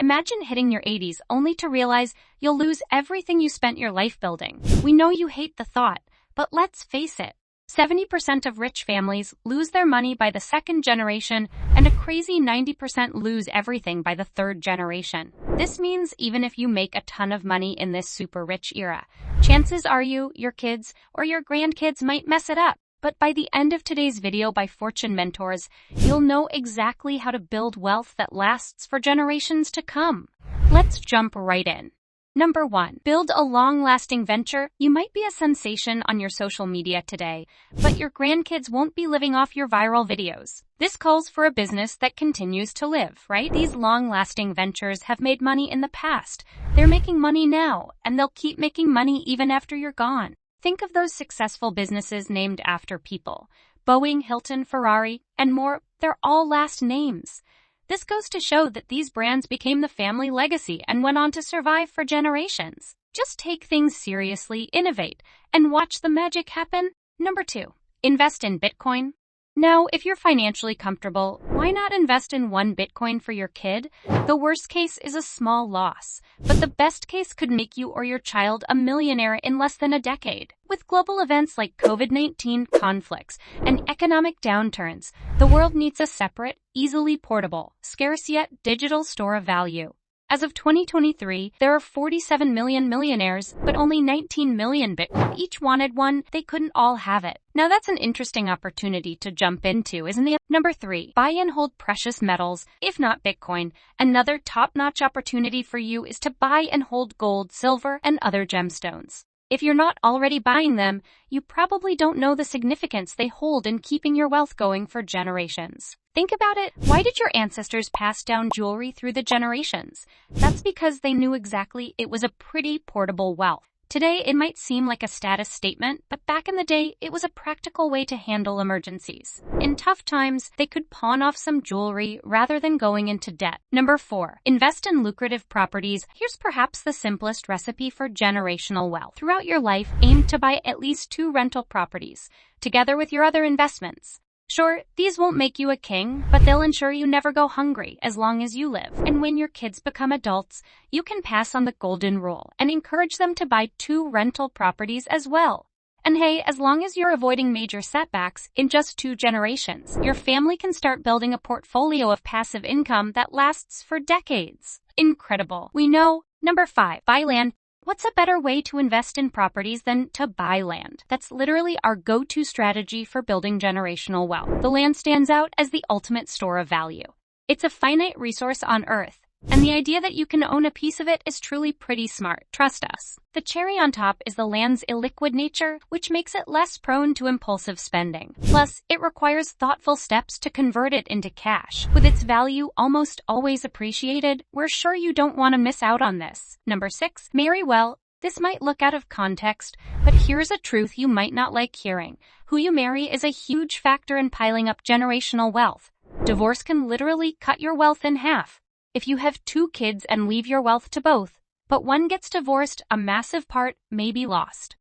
Imagine hitting your 80s only to realize you'll lose everything you spent your life building. We know you hate the thought, but let's face it. 70% of rich families lose their money by the second generation, and a crazy 90% lose everything by the third generation. This means even if you make a ton of money in this super rich era, chances are you, your kids, or your grandkids might mess it up. But by the end of today's video by Fortune Mentors, you'll know exactly how to build wealth that lasts for generations to come. Let's jump right in. Number 1. Build a long-lasting venture. You might be a sensation on your social media today, but your grandkids won't be living off your viral videos. This calls for a business that continues to live, right? These long-lasting ventures have made money in the past. They're making money now, and they'll keep making money even after you're gone. Think of those successful businesses named after people. Boeing, Hilton, Ferrari, and more, they're all last names. This goes to show that these brands became the family legacy and went on to survive for generations. Just take things seriously, innovate, and watch the magic happen. Number 2. Invest in Bitcoin. Now, if you're financially comfortable, why not invest in 1 Bitcoin for your kid? The worst case is a small loss, but the best case could make you or your child a millionaire in less than a decade. With global events like COVID-19, conflicts, and economic downturns, the world needs a separate, easily portable, scarce yet digital store of value. As of 2023, there are 47 million millionaires, but only 19 million Bitcoin. Each wanted one, they couldn't all have it. Now that's an interesting opportunity to jump into, isn't it? Number 3. Buy and hold precious metals, if not Bitcoin. Another top-notch opportunity for you is to buy and hold gold, silver, and other gemstones. If you're not already buying them, you probably don't know the significance they hold in keeping your wealth going for generations. Think about it. Why did your ancestors pass down jewelry through the generations? That's because they knew exactly it was a pretty portable wealth. Today, it might seem like a status statement, but back in the day, it was a practical way to handle emergencies. In tough times, they could pawn off some jewelry rather than going into debt. Number 4. Invest in lucrative properties. Here's perhaps the simplest recipe for generational wealth. Throughout your life, aim to buy at least 2 rental properties, together with your other investments. Sure, these won't make you a king, but they'll ensure you never go hungry as long as you live. And when your kids become adults, you can pass on the golden rule and encourage them to buy 2 rental properties as well. And hey, as long as you're avoiding major setbacks, in just 2 generations, your family can start building a portfolio of passive income that lasts for decades. Incredible. We know. Number 5. Buy land. What's a better way to invest in properties than to buy land? That's literally our go-to strategy for building generational wealth. The land stands out as the ultimate store of value. It's a finite resource on Earth, and the idea that you can own a piece of it is truly pretty smart. Trust us. The cherry on top is the land's illiquid nature, which makes it less prone to impulsive spending. Plus, it requires thoughtful steps to convert it into cash. With its value almost always appreciated, we're sure you don't want to miss out on this. Number 6. Marry well. This might look out of context, but here's a truth you might not like hearing. Who you marry is a huge factor in piling up generational wealth. Divorce can literally cut your wealth in half. If you have 2 kids and leave your wealth to both, but one gets divorced, a massive part may be lost.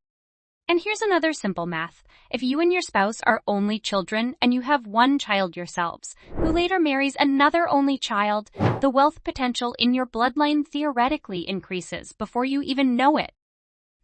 And here's another simple math. If you and your spouse are only children and you have 1 child yourselves, who later marries another only child, the wealth potential in your bloodline theoretically increases before you even know it.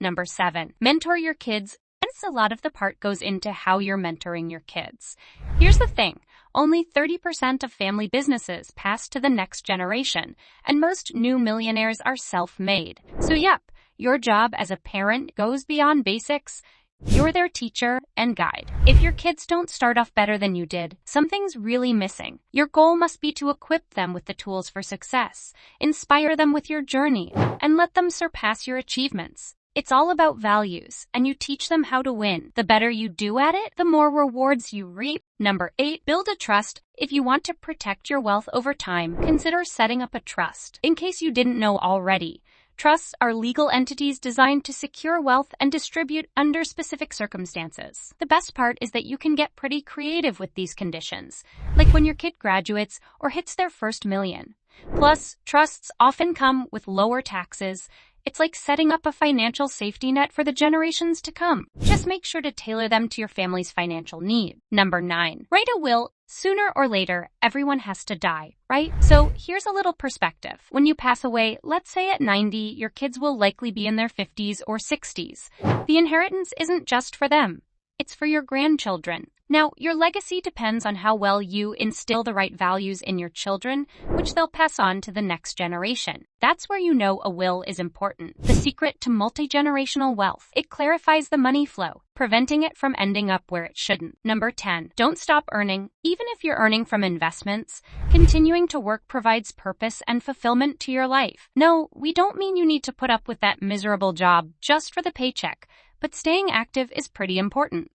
Number 7. Mentor your kids. A lot of the part goes into how you're mentoring your kids. Here's the thing. Only 30% of family businesses pass to the next generation, and most new millionaires are self-made. So yep, your job as a parent goes beyond basics. You're their teacher and guide. If your kids don't start off better than you did, something's really missing. Your goal must be to equip them with the tools for success, inspire them with your journey, and let them surpass your achievements. It's all about values, and you teach them how to win. The better you do at it, the more rewards you reap. Number 8. Build a trust. If you want to protect your wealth over time, consider setting up a trust. In case you didn't know already, trusts are legal entities designed to secure wealth and distribute under specific circumstances. The best part is that you can get pretty creative with these conditions, like when your kid graduates or hits their first million. Plus, trusts often come with lower taxes, It's like setting up a financial safety net for the generations to come. Just make sure to tailor them to your family's financial need. Number 9. Write a will. Sooner or later, everyone has to die, right? So here's a little perspective. When you pass away, let's say at 90, your kids will likely be in their 50s or 60s. The inheritance isn't just for them. It's for your grandchildren. Now, your legacy depends on how well you instill the right values in your children, which they'll pass on to the next generation. That's where you know a will is important. The secret to multi-generational wealth. It clarifies the money flow, preventing it from ending up where it shouldn't. Number 10. Don't stop earning. Even if you're earning from investments, continuing to work provides purpose and fulfillment to your life. No, we don't mean you need to put up with that miserable job just for the paycheck, but staying active is pretty important.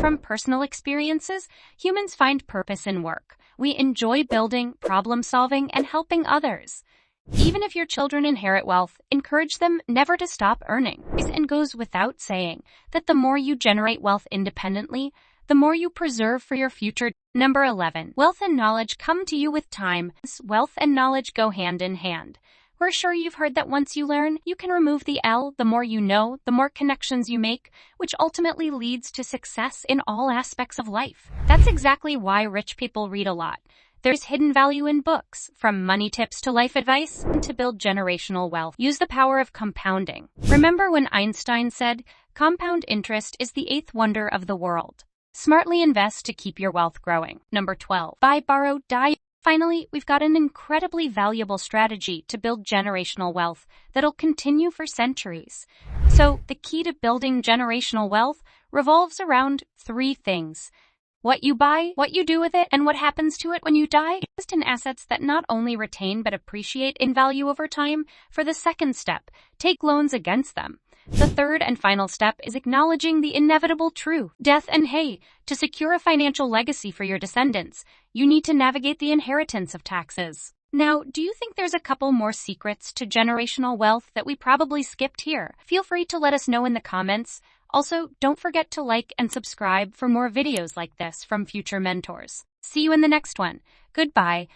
From personal experiences, humans find purpose in work. We enjoy building, problem-solving, and helping others. Even if your children inherit wealth, encourage them never to stop earning. And goes without saying that the more you generate wealth independently, the more you preserve for your future. Number 11. Wealth and knowledge come to you with time. Wealth and knowledge go hand in hand. We're sure you've heard that once you learn, you can remove the L. The more you know, the more connections you make, which ultimately leads to success in all aspects of life. That's exactly why rich people read a lot. There's hidden value in books, from money tips to life advice, to build generational wealth. Use the power of compounding. Remember when Einstein said, "Compound interest is the 8th wonder of the world." Smartly invest to keep your wealth growing. Number 12. Buy, borrow, die. Finally, we've got an incredibly valuable strategy to build generational wealth that'll continue for centuries. So, the key to building generational wealth revolves around 3 things. What you buy, what you do with it, and what happens to it when you die. Invest in assets that not only retain but appreciate in value over time. For the second step, take loans against them. The third and final step is acknowledging the inevitable truth, death and hay. To secure a financial legacy for your descendants, you need to navigate the inheritance of taxes. Now, do you think there's a couple more secrets to generational wealth that we probably skipped here? Feel free to let us know in the comments. Also, don't forget to like and subscribe for more videos like this from future mentors. See you in the next one. Goodbye.